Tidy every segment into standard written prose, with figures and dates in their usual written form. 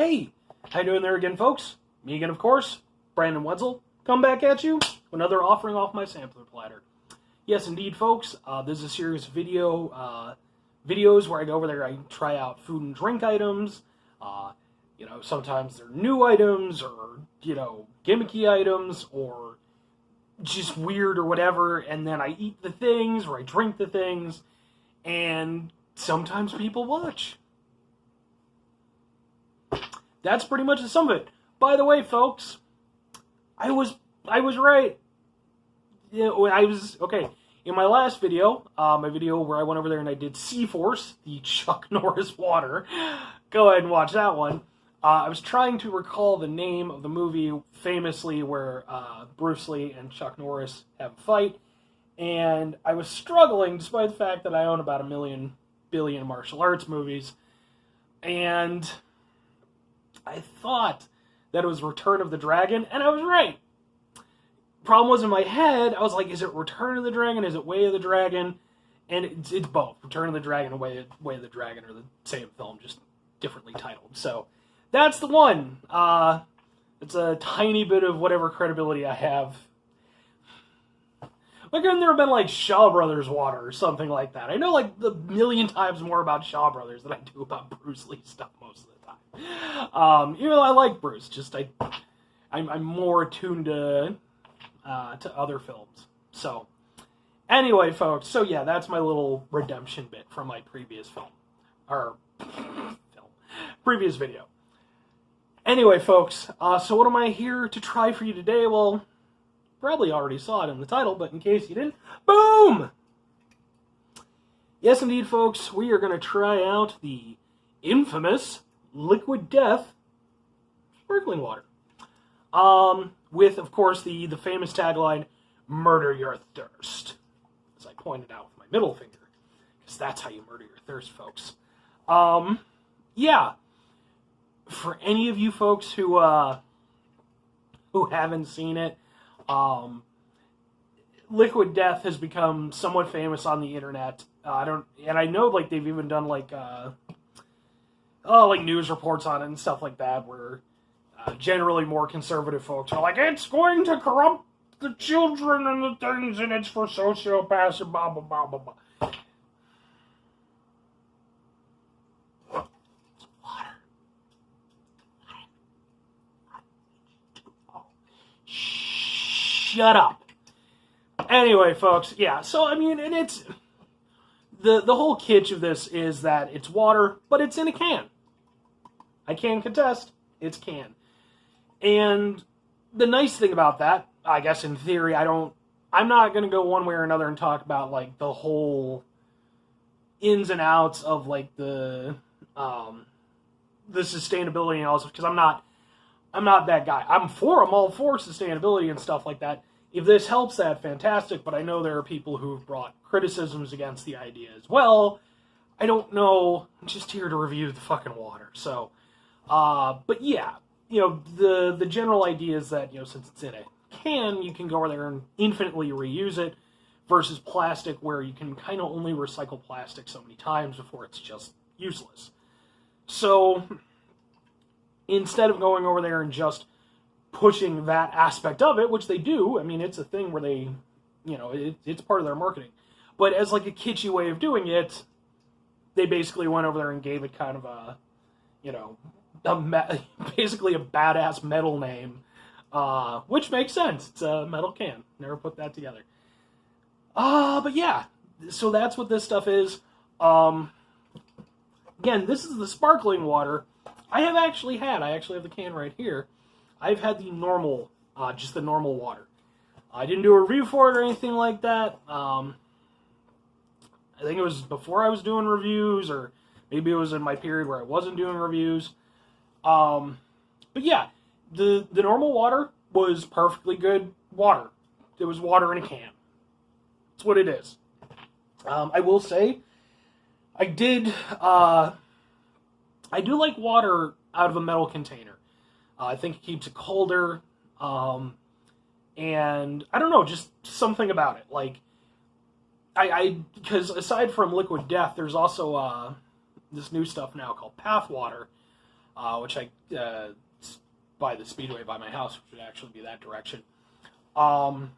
Hey, how you doing there again, folks? Me again, of course, Brandon Wetzel. Come back at you with another offering off my sampler platter. Yes, indeed, folks. This is a series of videos where I go over there, I try out food and drink items. Sometimes they're new items or, gimmicky items or just weird or whatever. And then I eat the things or I drink the things. And sometimes people watch. That's pretty much the sum of it. By the way, folks, I was right. Yeah, I was okay. In my last video, my video where I went over there and I did Sea-Force, the Chuck Norris water. Go ahead and watch that one. I was trying to recall the name of the movie famously where Bruce Lee and Chuck Norris have a fight, and I was struggling despite the fact that I own about 1,000,000,000,000 martial arts movies, and I thought that it was Return of the Dragon, and I was right. Problem was in my head, I was like, is it Return of the Dragon? Is it Way of the Dragon? And it's both. Return of the Dragon and Way of the Dragon are the same film, just differently titled. So that's the one. It's a tiny bit of whatever credibility I have. Like, I've never been like Shaw Brothers water or something like that. I know like a million times more about Shaw Brothers than I do about Bruce Lee stuff most of the time. Even though I like Bruce, just I'm more attuned to other films. So, anyway, folks, so yeah, that's my little redemption bit from my previous previous video. Anyway, folks, so what am I here to try for you today? Well, probably already saw it in the title, but in case you didn't, boom! Yes, indeed, folks, we are going to try out the infamous Liquid Death sparkling water. With, of course, the famous tagline, "Murder your thirst," as I pointed out with my middle finger, because that's how you murder your thirst, folks. Yeah, for any of you folks who haven't seen it, Liquid Death has become somewhat famous on the internet. I know like they've even done like news reports on it and stuff like that, where generally more conservative folks are like, it's going to corrupt the children and the things, and it's for sociopaths and blah, blah, blah, blah, blah. It's water. Shut up. Anyway, folks, yeah, so, I mean, and it's... The whole kitsch of this is that it's water, but it's in a can. I can contest, it's can. And the nice thing about that, I guess in theory, I'm not going to go one way or another and talk about, like, the whole ins and outs of, like, the sustainability and all this, because I'm not that guy. I'm all for sustainability and stuff like that. If this helps that, fantastic, but I know there are people who've brought criticisms against the idea as well. I don't know. I'm just here to review the fucking water. So, but yeah, the general idea is that, since it's in a can, you can go over there and infinitely reuse it, versus plastic, where you can kind of only recycle plastic so many times before it's just useless. So, instead of going over there and just pushing that aspect of it, which they do, I mean, it's a thing where they, it's part of their marketing. But as like a kitschy way of doing it, they basically went over there and gave it kind of a, basically a badass metal name, which makes sense. It's a metal can. Never put that together. But yeah, so that's what this stuff is. Again, this is the sparkling water. I actually have the can right here. I've had the normal, just the normal water. I didn't do a review for it or anything like that. I think it was before I was doing reviews, or maybe it was in my period where I wasn't doing reviews. But yeah, the normal water was perfectly good water. It was water in a can. That's what it is. I will say, I do like water out of a metal container. I think it keeps it colder, and I don't know, just something about it. Like, because aside from Liquid Death, there's also this new stuff now called Path Water, which it's by the Speedway by my house, which would actually be that direction. But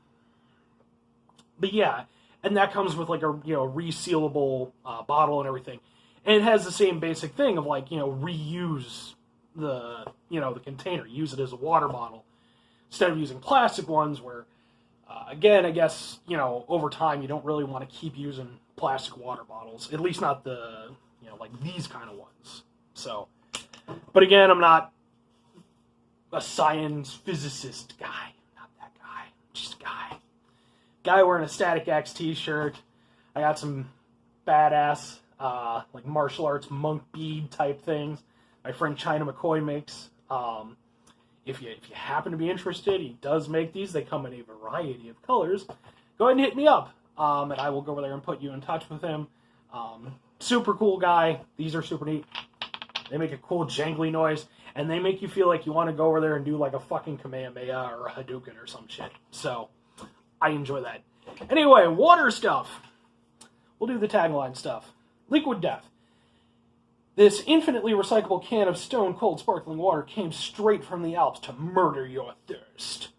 yeah, and that comes with like a resealable bottle and everything, and it has the same basic thing of like reuse the the container, use it as a water bottle instead of using plastic ones where. Again, I guess, over time you don't really want to keep using plastic water bottles. At least not the, like these kind of ones. So, but again, I'm not a science physicist guy. Not that guy. Just a guy. Guy wearing a Static X t-shirt. I got some badass, like martial arts monk bead type things. My friend China McCoy makes. If you happen to be interested, he does make these. They come in a variety of colors. Go ahead and hit me up, and I will go over there and put you in touch with him. Super cool guy. These are super neat. They make a cool jangly noise, and they make you feel like you want to go over there and do like a fucking Kamehameha or a Hadouken or some shit. So, I enjoy that. Anyway, water stuff. We'll do the tagline stuff. Liquid Death. This infinitely recyclable can of stone-cold sparkling water came straight from the Alps to murder your thirst.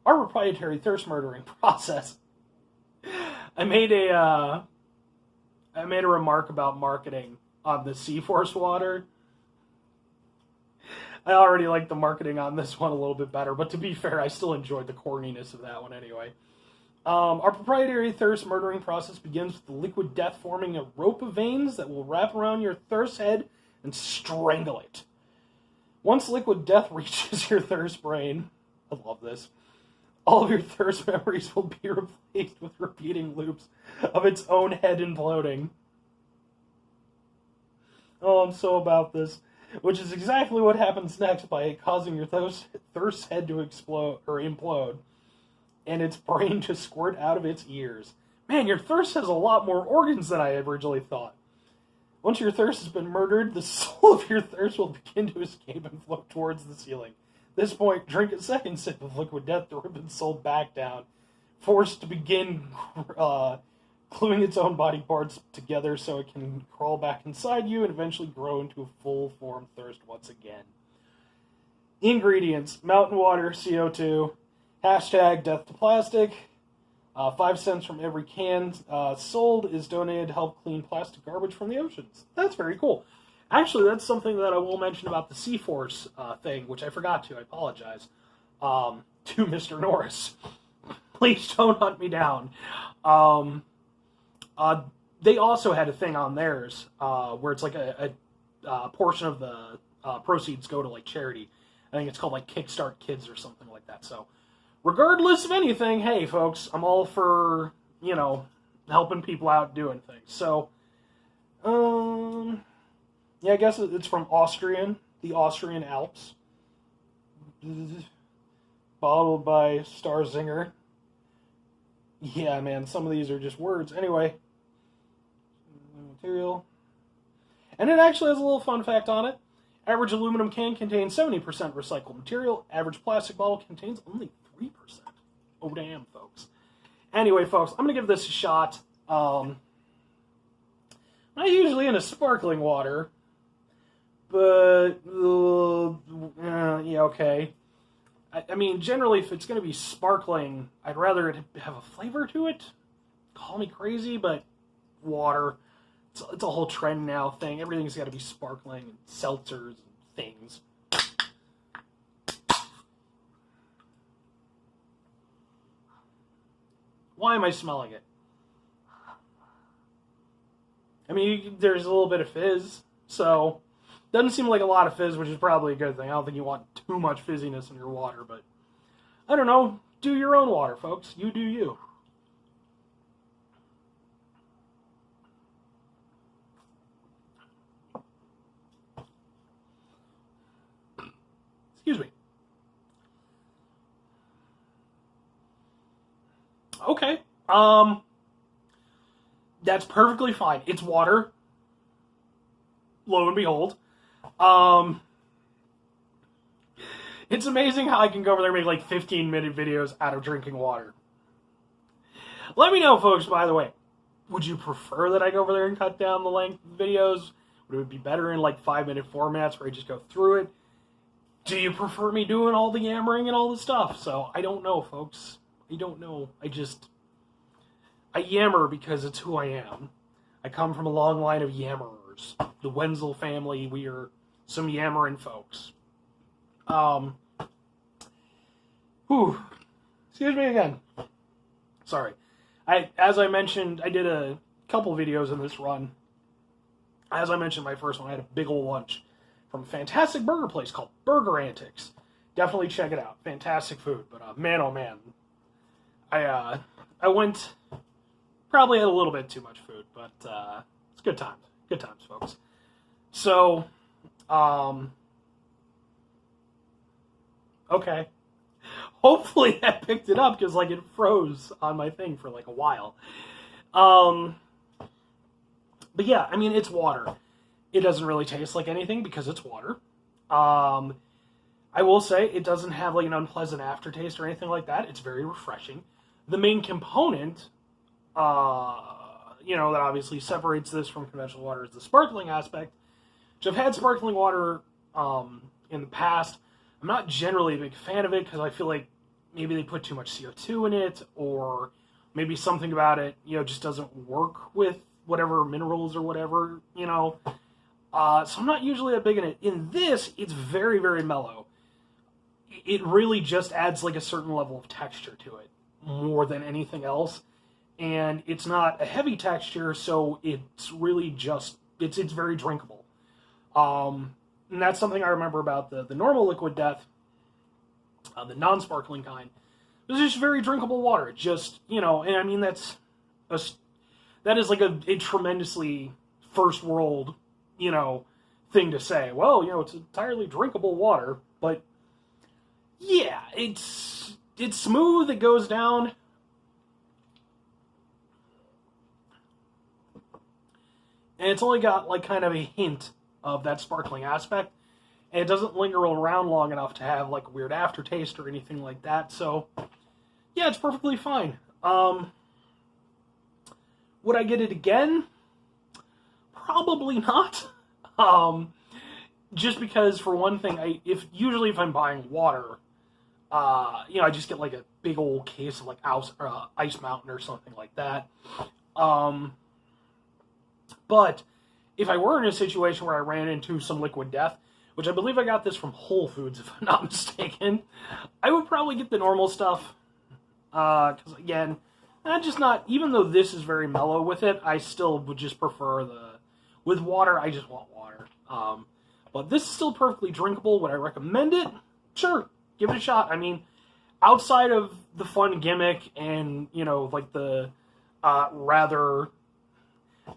Our proprietary thirst-murdering process. I made a remark about marketing on the Seaforce water. I already like the marketing on this one a little bit better, but to be fair, I still enjoyed the corniness of that one anyway. Our proprietary thirst-murdering process begins with the liquid death forming a rope of veins that will wrap around your thirst head and strangle it. Once liquid death reaches your thirst brain, I love this, all of your thirst memories will be replaced with repeating loops of its own head imploding. Oh, I'm so about this. Which is exactly what happens next by causing your thirst head to explode or implode. And its brain to squirt out of its ears. Man, your thirst has a lot more organs than I originally thought. Once your thirst has been murdered, the soul of your thirst will begin to escape and float towards the ceiling. At this point, drink a second sip of liquid death to rip its soul back down, forced to begin gluing its own body parts together so it can crawl back inside you and eventually grow into a full-formed thirst once again. Ingredients: mountain water, CO2, hashtag death to plastic. 5 cents from every can sold is donated to help clean plastic garbage from the oceans. That's very cool. Actually, that's something that I will mention about the Seaforce thing, which I forgot to. I apologize. To Mr. Norris. Please don't hunt me down. They also had a thing on theirs where it's like a portion of the proceeds go to like charity. I think it's called like Kickstart Kids or something like that. So, regardless of anything, hey, folks, I'm all for, helping people out doing things. So, yeah, I guess it's from the Austrian Alps. Bottled by Starzinger. Yeah, man, some of these are just words. Anyway, material. And it actually has a little fun fact on it. Average aluminum can contains 70% recycled material. Average plastic bottle contains only 3%. Oh, damn, folks. Anyway, folks, I'm going to give this a shot. Not usually into sparkling water, but, yeah, okay. I mean, generally, if it's going to be sparkling, I'd rather it have a flavor to it. Call me crazy, but water. It's a whole trend now thing. Everything's got to be sparkling, and seltzers, and things. Why am I smelling it? I mean, there's a little bit of fizz, so doesn't seem like a lot of fizz, which is probably a good thing. I don't think you want too much fizziness in your water, but I don't know. Do your own water, folks. You do you. Excuse me. Okay. That's perfectly fine. It's water. Lo and behold. It's amazing how I can go over there and make like 15-minute videos out of drinking water. Let me know, folks, by the way. Would you prefer that I go over there and cut down the length of videos? But it would be better in like 5-minute formats where I just go through it. Do you prefer me doing all the yammering and all the stuff? So I don't know, folks. I don't know. I yammer because it's who I am. I come from a long line of yammerers. The Wenzel family, we are some yammering folks. Excuse me again. Sorry. As I mentioned, I did a couple videos in this run. As I mentioned, my first one, I had a big old lunch from a fantastic burger place called Burger Antics. Definitely check it out. Fantastic food. But man, oh man, I went, probably had a little bit too much food, but it's good times. Good times, folks. So, okay. Hopefully that picked it up because like it froze on my thing for like a while. But yeah, I mean, it's water. It doesn't really taste like anything because it's water. I will say it doesn't have like an unpleasant aftertaste or anything like that. It's very refreshing. The main component, that obviously separates this from conventional water is the sparkling aspect. Which I've had sparkling water in the past. I'm not generally a big fan of it because I feel like maybe they put too much CO2 in it, or maybe something about it, just doesn't work with whatever minerals or whatever, So I'm not usually that big in it. In this, it's very, very mellow. It really just adds like a certain level of texture to it more than anything else. And it's not a heavy texture, so it's really just, it's very drinkable. And that's something I remember about the normal Liquid Death, the non-sparkling kind. It was just very drinkable water. Just, and I mean, that is like a tremendously first world, thing to say. Well, it's entirely drinkable water, but yeah, it's smooth, it goes down. And it's only got like kind of a hint of that sparkling aspect. And it doesn't linger around long enough to have like a weird aftertaste or anything like that. So yeah, it's perfectly fine. Would I get it again? Probably not. Just because, for one thing, usually if I'm buying water, I just get like a big old case of like Ice Mountain or something like that. But if I were in a situation where I ran into some Liquid Death, which I believe I got this from Whole Foods, if I'm not mistaken, I would probably get the normal stuff. Because again, even though this is very mellow with it, I still would just prefer with water, I just want water. But this is still perfectly drinkable. Would I recommend it? Sure, give it a shot. I mean, outside of the fun gimmick and, like the rather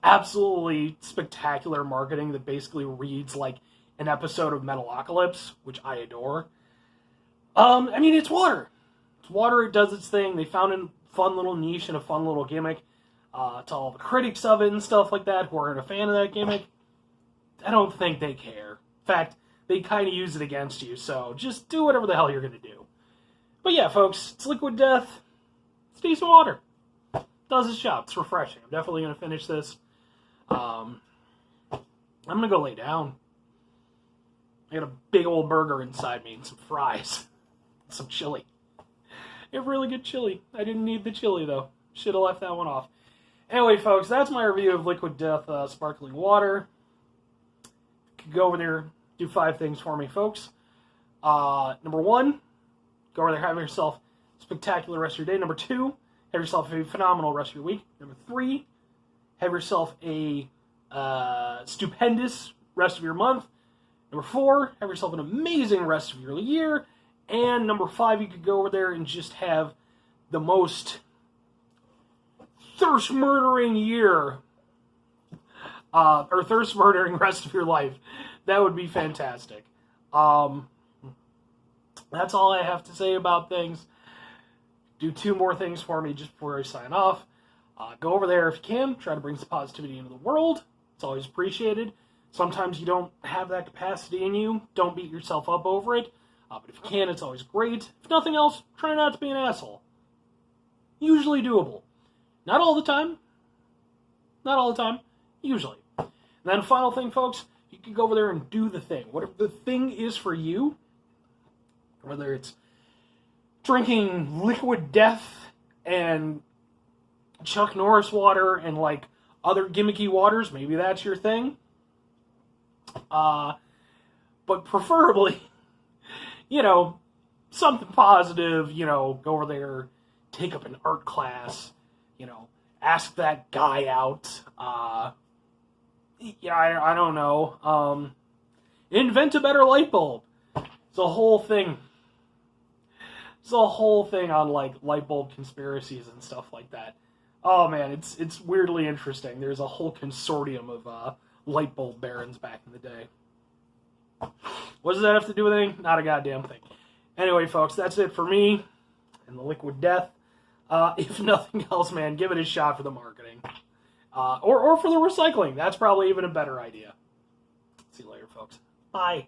absolutely spectacular marketing that basically reads like an episode of Metalocalypse, which I adore. I mean, it's water. It's water, it does its thing. They found a fun little niche and a fun little gimmick. To all the critics of it and stuff like that who aren't a fan of that gimmick, I don't think they care. In fact, they kind of use it against you, so just do whatever the hell you're going to do. But yeah, folks, it's Liquid Death. It's decent water. Does its job. It's refreshing. I'm definitely going to finish this. I'm going to go lay down. I got a big old burger inside me and some fries. And some chili. I have really good chili. I didn't need the chili, though. Should have left that one off. Anyway, folks, that's my review of Liquid Death Sparkling Water. Go over there, do 5 things for me, folks. Number 1, go over there, have yourself a spectacular rest of your day. Number 2, have yourself a phenomenal rest of your week. Number 3, have yourself a stupendous rest of your month. Number 4, have yourself an amazing rest of your year. And number 5, you could go over there and just have the most thirst-murdering year, or thirst-murdering rest of your life. That would be fantastic. That's all I have to say about things. Do 2 more things for me just before I sign off. Go over there if you can. Try to bring some positivity into the world. It's always appreciated. Sometimes you don't have that capacity in you. Don't beat yourself up over it. But if you can, it's always great. If nothing else, try not to be an asshole. Usually doable. Not all the time. Not all the time. Usually. And then final thing, folks, you can go over there and do the thing. Whatever the thing is for you, whether it's drinking liquid death and Chuck Norris water and like other gimmicky waters, maybe that's your thing. But preferably, you know, something positive, you know, go over there, take up an art class, you know, ask that guy out. Yeah, I don't know. Invent a better light bulb. It's a whole thing. It's a whole thing on like light bulb conspiracies and stuff like that. Oh man, it's weirdly interesting. There's a whole consortium of light bulb barons back in the day. What does that have to do with anything? Not a goddamn thing. Anyway, folks, that's it for me and the liquid death. If nothing else, man, give it a shot for the marketing. Or for the recycling. That's probably even a better idea. See you later, folks. Bye.